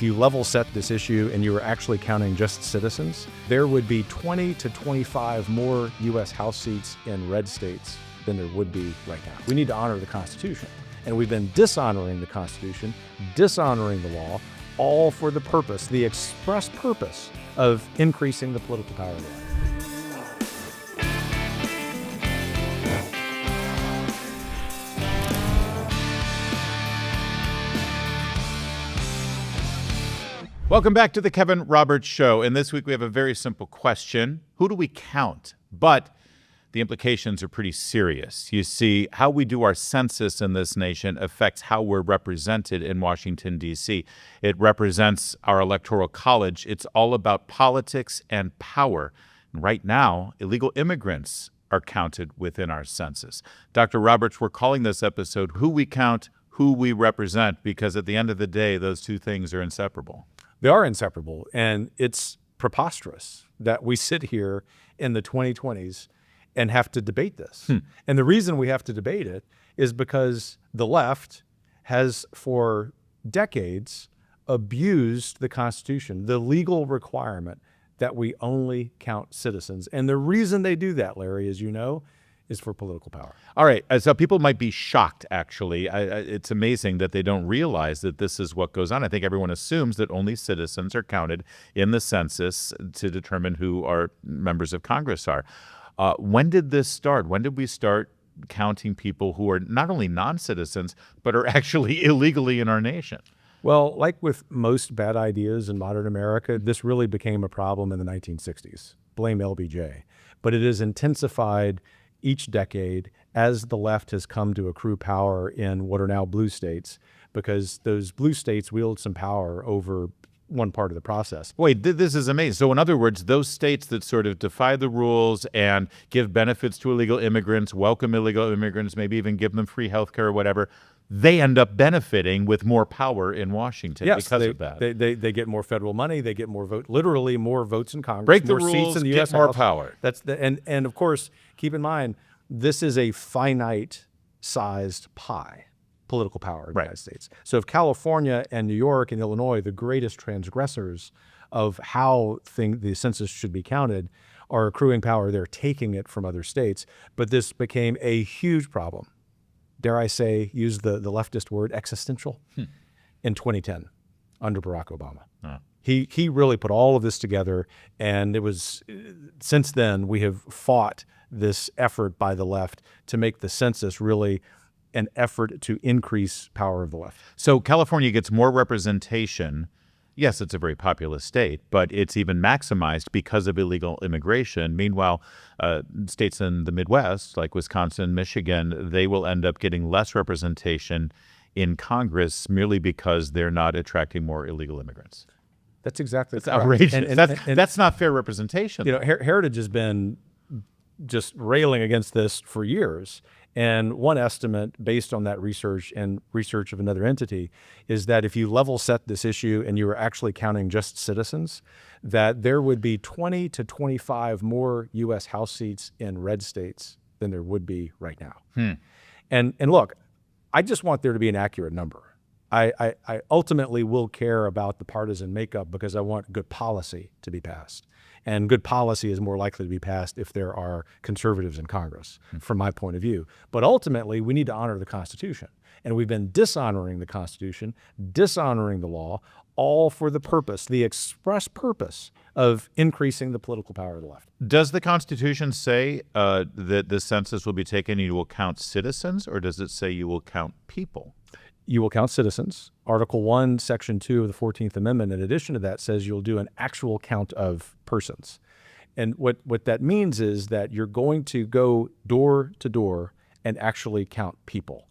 if you level set this issue and you were actually counting just citizens, there would be 20 to 25 more U.S. House seats in red states than there would be right now. We need to honor the Constitution. And we've been dishonoring the Constitution, dishonoring the law, all for the purpose, the express purpose of increasing the political power of the land. Welcome back to the Kevin Roberts Show. And this week we have a very simple question. Who do we count? But the implications are pretty serious. You see, how we do our census in this nation affects how we're represented in Washington, D.C. It represents our electoral college. It's all about politics and power. And right now, illegal immigrants are counted within our census. Dr. Roberts, we're calling this episode Who We Count, Who We Represent, because at the end of the day, those two things are inseparable. They are inseparable, and it's preposterous that we sit here in the 2020s and have to debate this. And the reason we have to debate it is because the left has for decades abused the Constitution, the legal requirement that we only count citizens. And the reason they do that, Larry, as you know, is for political power. All right. So people might be shocked, actually. It's amazing that they don't realize that this is what goes on. I think everyone assumes that only citizens are counted in the census to determine who our members of Congress are. When did this start? When did we start counting people who are not only non-citizens, but are actually illegally in our nation? Well, like with most bad ideas in modern America, this really became a problem in the 1960s. Blame LBJ. But it has intensified each decade as the left has come to accrue power in what are now blue states, because those blue states wield some power over one part of the process. Wait, this is amazing. So in other words, those states that sort of defy the rules and give benefits to illegal immigrants, welcome illegal immigrants, maybe even give them free health care or whatever, they end up benefiting with more power in Washington because of that. They get more federal money, they get more vote, literally more votes in Congress, break the more rules, seats in the get US more House. Power. And of course, keep in mind, this is a finite sized pie, political power in the United States. So if California and New York and Illinois, the greatest transgressors of how the census should be counted, are accruing power, they're taking it from other states. But this became a huge problem. Dare I say, use the leftist word, existential, in 2010 under Barack Obama. He really put all of this together, and it was, since then, we have fought this effort by the left to make the census really an effort to increase power of the left. So California gets more representation. Yes, it's a very populous state, but it's even maximized because of illegal immigration. Meanwhile, states in the Midwest, like Wisconsin, Michigan, they will end up getting less representation in Congress merely because they're not attracting more illegal immigrants. That's exactly correct. Outrageous. And that's not fair representation. You know, Heritage has been just railing against this for years. And one estimate based on that research and research of another entity is that if you level set this issue and you were actually counting just citizens, that there would be 20 to 25 more U.S. House seats in red states than there would be right now. And look, I just want there to be an accurate number. I ultimately will care about the partisan makeup because I want good policy to be passed. And good policy is more likely to be passed if there are conservatives in Congress, from my point of view. But ultimately, we need to honor the Constitution. And we've been dishonoring the Constitution, dishonoring the law, all for the purpose, the express purpose of increasing the political power of the left. Does the Constitution say that the census will be taken and you will count citizens, or does it say you will count people? You will count citizens. Article 1, Section 2 of the 14th Amendment, in addition to that, says you'll do an actual count of persons. And what that means is that you're going to go door to door and actually count people.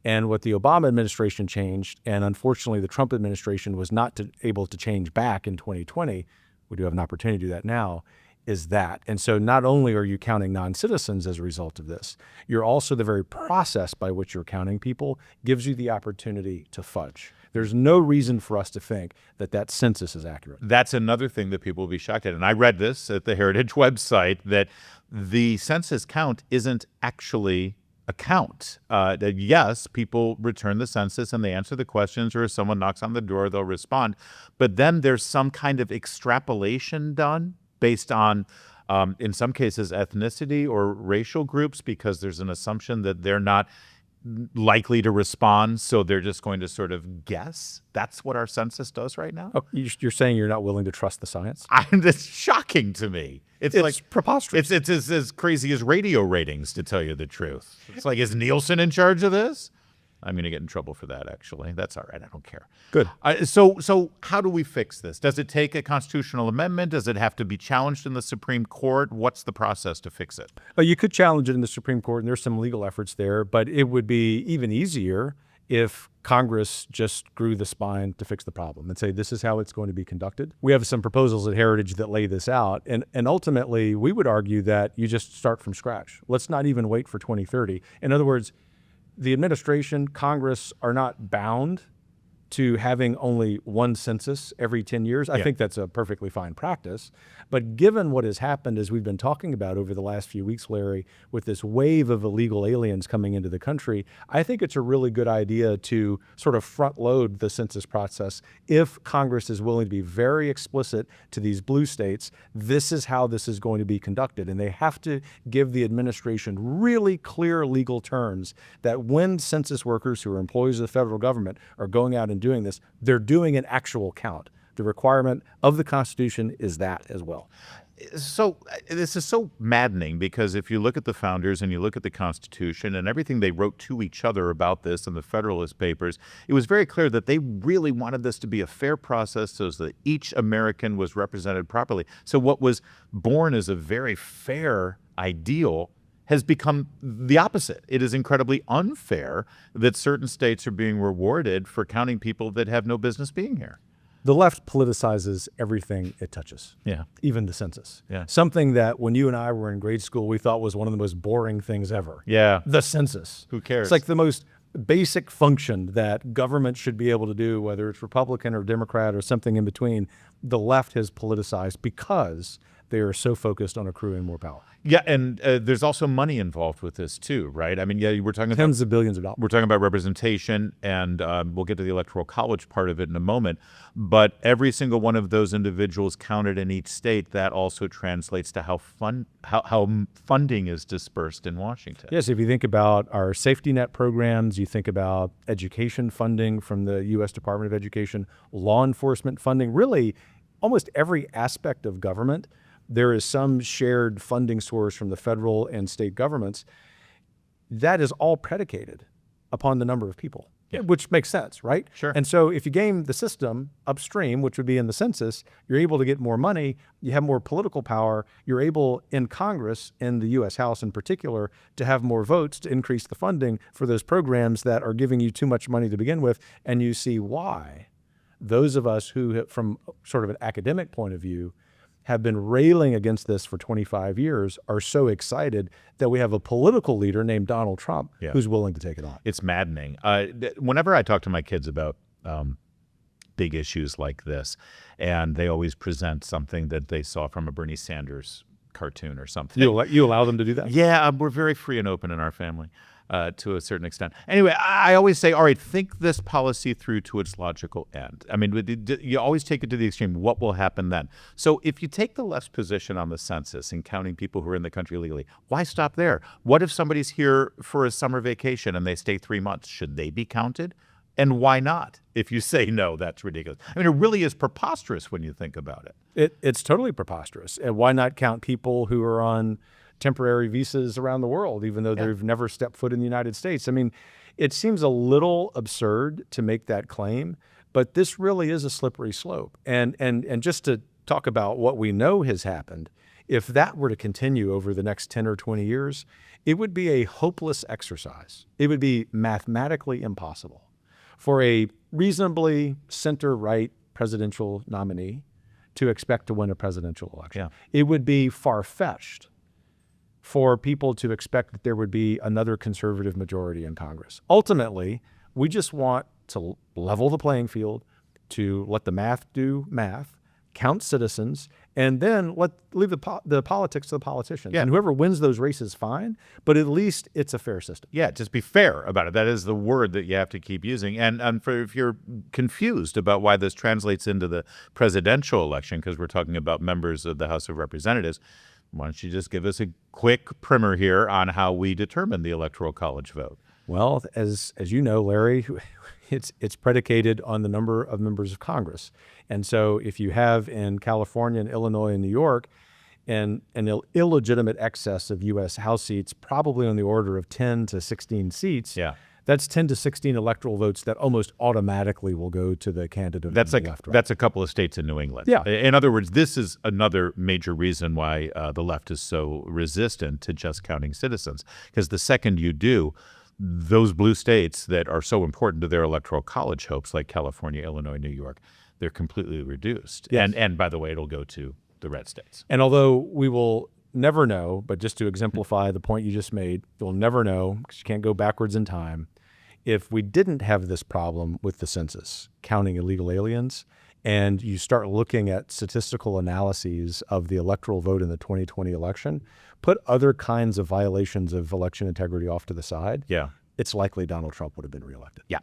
And what the Obama administration changed, and unfortunately the Trump administration was not able to change back in 2020, we do have an opportunity to do that now, is that. And so not only are you counting non-citizens as a result of this, you're also, the very process by which you're counting people gives you the opportunity to fudge. There's no reason for us to think that that census is accurate. That's another thing that people will be shocked at. And I read this at the Heritage website, that the census count isn't actually account. That yes, people return the census and they answer the questions, or if someone knocks on the door, they'll respond. But then there's some kind of extrapolation done based on, in some cases, ethnicity or racial groups, because there's an assumption that they're not likely to respond, so they're just going to sort of guess. That's what our census does right now. Oh, you're saying you're not willing to trust the science? It's shocking to me. It's like preposterous. It's as crazy as radio ratings, to tell you the truth. It's like, is Nielsen in charge of this? I'm going to get in trouble for that, actually. That's all right. I don't care. Good. So how do we fix this? Does it take a constitutional amendment? Does it have to be challenged in the Supreme Court? What's the process to fix it? You could challenge it in the Supreme Court, and there's some legal efforts there, but it would be even easier if Congress just grew the spine to fix the problem and say, this is how it's going to be conducted. We have some proposals at Heritage that lay this out. And ultimately, we would argue that you just start from scratch. Let's not even wait for 2030. In other words, the administration, Congress are not bound to having only one census every 10 years. I think that's a perfectly fine practice. But given what has happened, as we've been talking about over the last few weeks, Larry, with this wave of illegal aliens coming into the country, I think it's a really good idea to sort of front load the census process if Congress is willing to be very explicit to these blue states. This is how this is going to be conducted. And they have to give the administration really clear legal terms that when census workers who are employees of the federal government are going out and doing this, they're doing an actual count. The requirement of the Constitution is that as well. So this is so maddening, because if you look at the founders and you look at the Constitution and everything they wrote to each other about this in the Federalist Papers, it was very clear that they really wanted this to be a fair process so that each American was represented properly. So what was born as a very fair ideal has become the opposite. It is incredibly unfair that certain states are being rewarded for counting people that have no business being here. The left politicizes everything it touches. Yeah. Even the census. Yeah. Something that when you and I were in grade school, we thought was one of the most boring things ever. Yeah. The census. Who cares? It's like the most basic function that government should be able to do, whether it's Republican or Democrat or something in between. The left has politicized because they are so focused on accruing more power. Yeah, and there's also money involved with this too, right? I mean, yeah, we're talking tens of billions of dollars. We're talking about representation, and we'll get to the Electoral College part of it in a moment. But every single one of those individuals counted in each state, that also translates to how funding is dispersed in Washington. Yes, if you think about our safety net programs, you think about education funding from the U.S. Department of Education, law enforcement funding, really almost every aspect of government, there is some shared funding source from the federal and state governments. That is all predicated upon the number of people, which makes sense, right? Sure. And so if you game the system upstream, which would be in the census, you're able to get more money, you have more political power, you're able in Congress, in the U.S. House in particular, to have more votes to increase the funding for those programs that are giving you too much money to begin with. And you see why those of us who, from sort of an academic point of view, have been railing against this for 25 years, are so excited that we have a political leader named Donald Trump who's willing to take it on. It's maddening. Whenever I talk to my kids about big issues like this, and they always present something that they saw from a Bernie Sanders cartoon or something. You allow them to do that? Yeah, we're very free and open in our family. To a certain extent. Anyway, I always say, all right, think this policy through to its logical end. I mean, you always take it to the extreme. What will happen then? So if you take the left's position on the census and counting people who are in the country illegally, why stop there? What if somebody's here for a summer vacation and they stay 3 months? Should they be counted? And why not? If you say no, that's ridiculous. I mean, it really is preposterous when you think about it. It's totally preposterous. And why not count people who are on temporary visas around the world, even though they've never stepped foot in the United States? I mean, it seems a little absurd to make that claim, but this really is a slippery slope. And just to talk about what we know has happened, if that were to continue over the next 10 or 20 years, it would be a hopeless exercise. It would be mathematically impossible for a reasonably center-right presidential nominee to expect to win a presidential election. It would be far-fetched for people to expect that there would be another conservative majority in Congress. Ultimately, we just want to level the playing field, to let the math do math, count citizens, and then leave the politics to the politicians. Yeah. And whoever wins those races, fine, but at least it's a fair system. Yeah, just be fair about it. That is the word that you have to keep using. And if you're confused about why this translates into the presidential election, because we're talking about members of the House of Representatives, why don't you just give us a quick primer here on how we determine the Electoral College vote? Well, as you know, Larry, it's predicated on the number of members of Congress. And so if you have in California and Illinois and New York an illegitimate excess of U.S. House seats, probably on the order of 10 to 16 seats, that's 10 to 16 electoral votes that almost automatically will go to the candidate. That's on the left, right? That's a couple of states in New England. Yeah. In other words, this is another major reason why the left is so resistant to just counting citizens. Because the second you do, those blue states that are so important to their electoral college hopes, like California, Illinois, New York, they're completely reduced. Yes. And by the way, it'll go to the red states. And although we will never know, but just to exemplify the point you just made, you'll never know, because you can't go backwards in time, if we didn't have this problem with the census, counting illegal aliens, and you start looking at statistical analyses of the electoral vote in the 2020 election, put other kinds of violations of election integrity off to the side, it's likely Donald Trump would have been reelected. Yeah.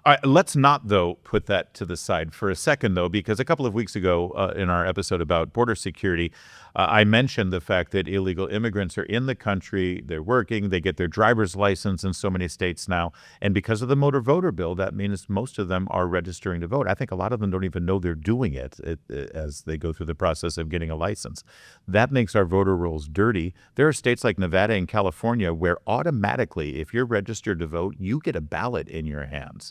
All right, let's not, though, put that to the side for a second, though, because a couple of weeks ago in our episode about border security, I mentioned the fact that illegal immigrants are in the country, they're working, they get their driver's license in so many states now, and because of the motor voter bill, that means most of them are registering to vote. I think a lot of them don't even know they're doing it as they go through the process of getting a license. That makes our voter rolls dirty. There are states like Nevada and California where automatically, if you're registered to vote, you get a ballot in your hands.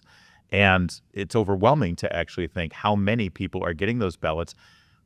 And it's overwhelming to actually think how many people are getting those ballots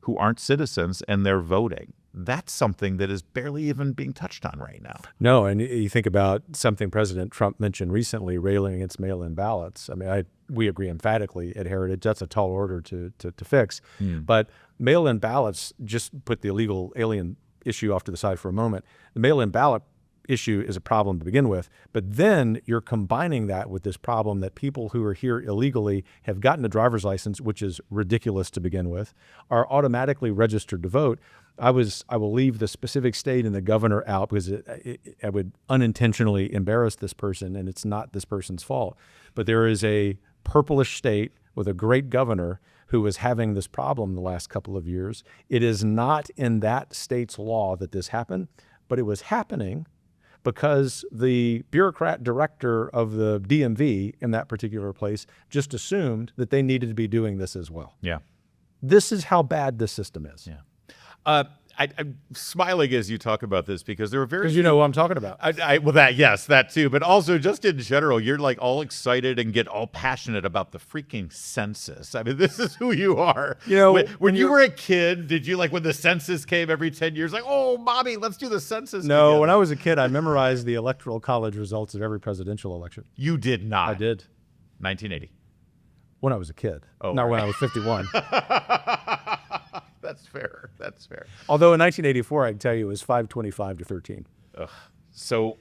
who aren't citizens and they're voting. That's something that is barely even being touched on right now. No, and you think about something President Trump mentioned recently, railing against mail-in ballots. I mean, we agree emphatically at Heritage. That's a tall order to fix. But mail-in ballots, just put the illegal alien issue off to the side for a moment. The mail-in ballot issue is a problem to begin with, but then you're combining that with this problem that people who are here illegally have gotten a driver's license, which is ridiculous to begin with, are automatically registered to vote. I will leave the specific state and the governor out because I would unintentionally embarrass this person, and it's not this person's fault. But there is a purplish state with a great governor who was having this problem the last couple of years. It is not in that state's law that this happened, but it was happening because the bureaucrat director of the DMV in that particular place just assumed that they needed to be doing this as well. Yeah. This is how bad this system is. Yeah. I'm smiling as you talk about this because there are very Because you know what I'm talking about. well, that too, but also just in general, you're like all excited and get all passionate about the freaking census. I mean, this is who you are. You know, when you were a kid, did you like when the census came every 10 years, like, oh, mommy, let's do the census? No, together? when I was a kid, I memorized the electoral college results of every presidential election. You did not. I did. 1980. When I was a kid, Oh, not right. when I was 51. That's fair. That's fair. Although in 1984, I can tell you it was 525 to 13. So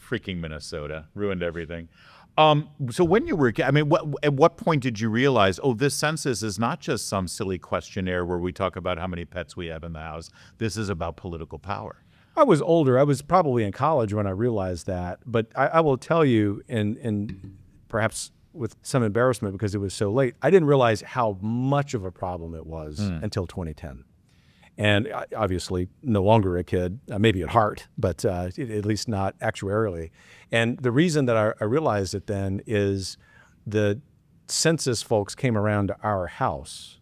freaking Minnesota ruined everything. So when you were, I mean, at what point did you realize, oh, this census is not just some silly questionnaire where we talk about how many pets we have in the house. This is about political power. I was older. I was probably in college when I realized that. But I will tell you, and perhaps with some embarrassment because it was so late, I didn't realize how much of a problem it was until 2010. And obviously no longer a kid, maybe at heart, but at least not actuarially. And the reason that I realized it then is the census folks came around to our house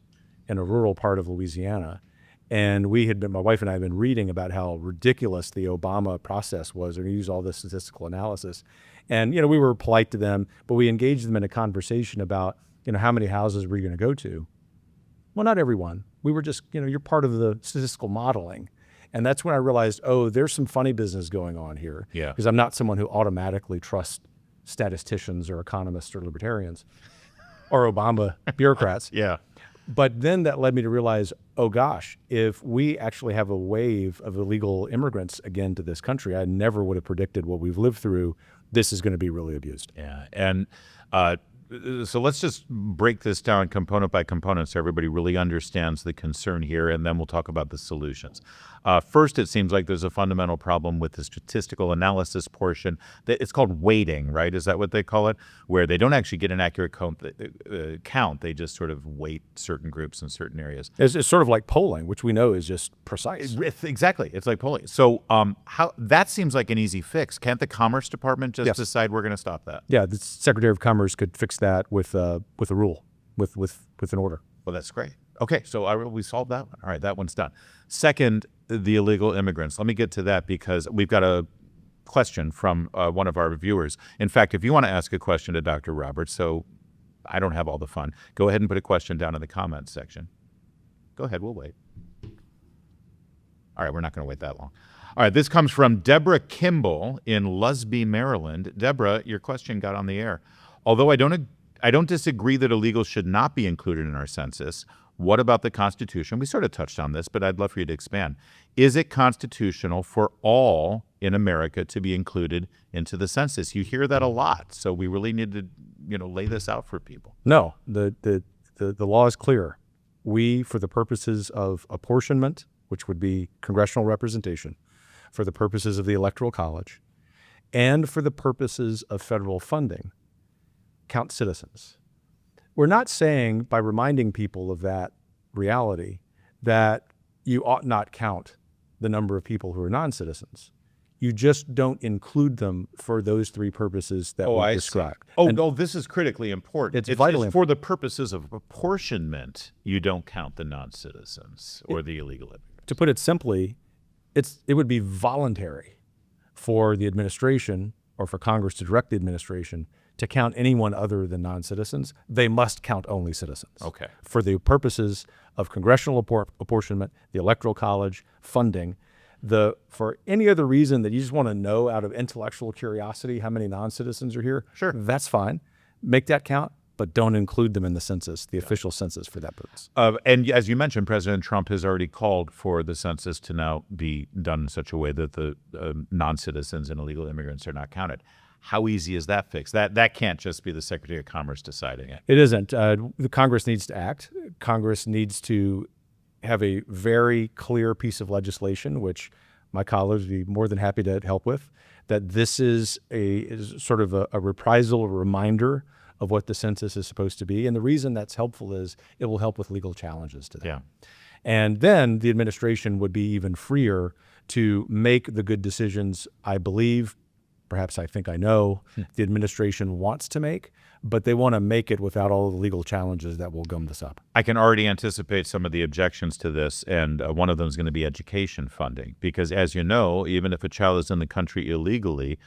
in a rural part of Louisiana. And my wife and I had been reading about how ridiculous the Obama process was, and we used all this statistical analysis. And, you know, we were polite to them, but we engaged them in a conversation about, you know, how many houses were you going to go to? Well, not everyone. We were just, you know, you're part of the statistical modeling. And that's when I realized, oh, there's some funny business going on here. Yeah. Because I'm not someone who automatically trusts statisticians or economists or libertarians or Obama bureaucrats. Yeah. But then that led me to realize, oh gosh, if we actually have a wave of illegal immigrants again to this country, I never would have predicted what we've lived through. This is going to be really abused. Yeah. And So let's just break this down component by component so everybody really understands the concern here, and then we'll talk about the solutions. First, it seems like there's a fundamental problem with the statistical analysis portion. It's called weighting, right? Is that what they call it? Where they don't actually get an accurate count. They just sort of weight certain groups in certain areas. It's sort of like polling, which we know is just precise. Exactly. It's like polling. So how that seems like an easy fix. Can't the Commerce Department just decide we're going to stop that? Yeah, the Secretary of Commerce could fix that with a rule, with an order. Well, that's great. Okay, so we solved that one. All right, that one's done. Second, the illegal immigrants. Let me get to that because we've got a question from one of our viewers. In fact, if you want to ask a question to Dr. Roberts, so I don't have all the fun, go ahead and put a question down in the comments section. Go ahead, we'll wait. All right, we're not going to wait that long. All right, this comes from Deborah Kimball in Lusby, Maryland. Deborah, your question got on the air. Although I don't disagree that illegals should not be included in our census, what about the Constitution? We sort of touched on this, but I'd love for you to expand. Is it constitutional for all in America to be included into the census? You hear that a lot, so we really need to, lay this out for people. No, the law is clear. We, for the purposes of apportionment, which would be congressional representation, for the purposes of the Electoral College, and for the purposes of federal funding, count citizens. We're not saying, by reminding people of that reality, that you ought not count the number of people who are non-citizens. You just don't include them for those three purposes that we described. This is critically important. It's vitally for the purposes of apportionment, you don't count the non-citizens or the illegal immigrants. To put it simply, it would be voluntary for the administration or for Congress to direct the administration to count anyone other than non-citizens. They must count only citizens. Okay. For the purposes of congressional apportionment, the Electoral College, funding, for any other reason that you just want to know out of intellectual curiosity how many non-citizens are here, sure, that's fine. Make that count, but don't include them in the census, the official census for that purpose. And as you mentioned, President Trump has already called for the census to now be done in such a way that the non-citizens and illegal immigrants are not counted. How easy is that fix? That can't just be the Secretary of Commerce deciding it. It isn't. The Congress needs to act. Congress needs to have a very clear piece of legislation, which my colleagues would be more than happy to help with, that this is sort of a reprisal, a reminder of what the census is supposed to be. And the reason that's helpful is it will help with legal challenges to that. Yeah. And then the administration would be even freer to make the good decisions, I believe, perhaps I think I know, the administration wants to make, but they want to make it without all the legal challenges that will gum this up. I can already anticipate some of the objections to this, and one of them is going to be education funding. Because as you know, even if a child is in the country illegally,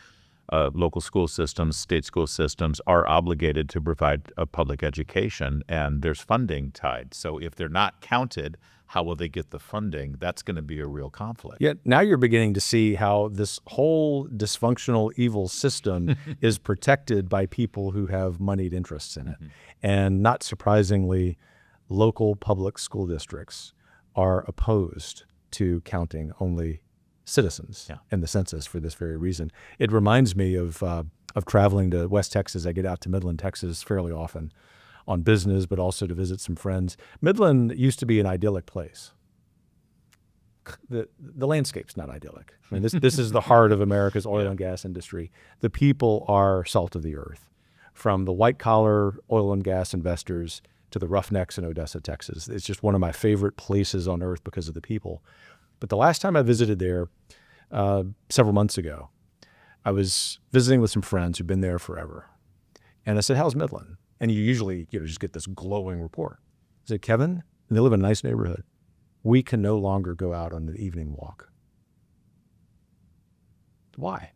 local school systems, state school systems are obligated to provide a public education, and there's funding tied. So if they're not counted, how will they get the funding? That's going to be a real conflict. Yet now you're beginning to see how this whole dysfunctional, evil system is protected by people who have moneyed interests in it. Mm-hmm. And not surprisingly, local public school districts are opposed to counting only citizens in the census for this very reason. It reminds me of traveling to West Texas. I get out to Midland, Texas fairly often on business, but also to visit some friends. Midland used to be an idyllic place. The landscape's not idyllic. I mean, this is the heart of America's oil and gas industry. The people are salt of the earth, from the white-collar oil and gas investors to the roughnecks in Odessa, Texas. It's just one of my favorite places on earth because of the people. But the last time I visited there, several months ago, I was visiting with some friends who've been there forever. And I said, how's Midland? And you usually just get this glowing report. I said, Kevin, and they live in a nice neighborhood, we can no longer go out on an evening walk. Why?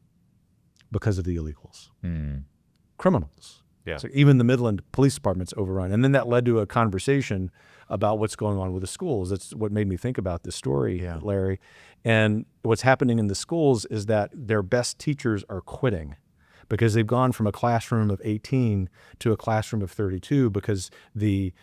Because of the illegals. Criminals. Yeah. So even the Midland Police Department's overrun. And then that led to a conversation about what's going on with the schools. That's what made me think about this story, Larry. And what's happening in the schools is that their best teachers are quitting because they've gone from a classroom of 18 to a classroom of 32 because the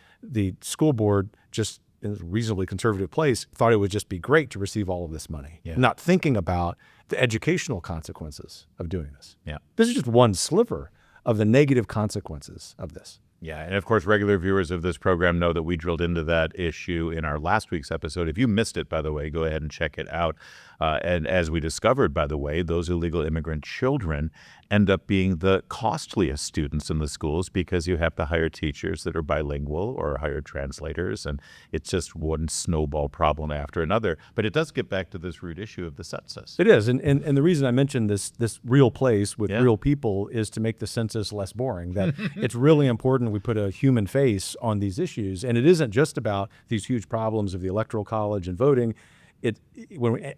school board, just in a reasonably conservative place, thought it would just be great to receive all of this money, not thinking about the educational consequences of doing this. Yeah. This is just one sliver of the negative consequences of this. Yeah, and of course, regular viewers of this program know that we drilled into that issue in our last week's episode. If you missed it, by the way, go ahead and check it out. And as we discovered, by the way, those illegal immigrant children end up being the costliest students in the schools because you have to hire teachers that are bilingual or hire translators, and it's just one snowball problem after another. But it does get back to this root issue of the census. It is, and the reason I mentioned this real place with real people is to make the census less boring, that it's really important we put a human face on these issues, and it isn't just about these huge problems of the Electoral College and voting,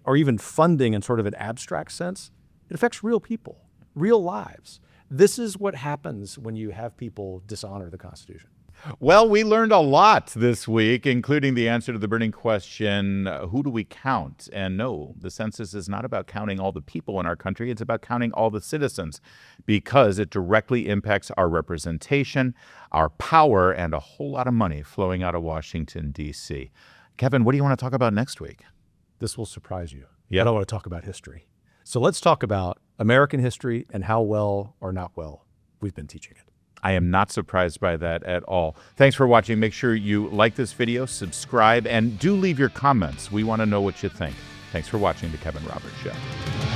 or even funding in sort of an abstract sense. It affects real people, real lives. This is what happens when you have people dishonor the Constitution. Well, we learned a lot this week, including the answer to the burning question, who do we count? And no, the census is not about counting all the people in our country. It's about counting all the citizens because it directly impacts our representation, our power, and a whole lot of money flowing out of Washington, D.C. Kevin, what do you want to talk about next week? This will surprise you. Yeah. I don't want to talk about history. So let's talk about American history and how well or not well we've been teaching it. I am not surprised by that at all. Thanks for watching. Make sure you like this video, subscribe, and do leave your comments. We want to know what you think. Thanks for watching The Kevin Roberts Show.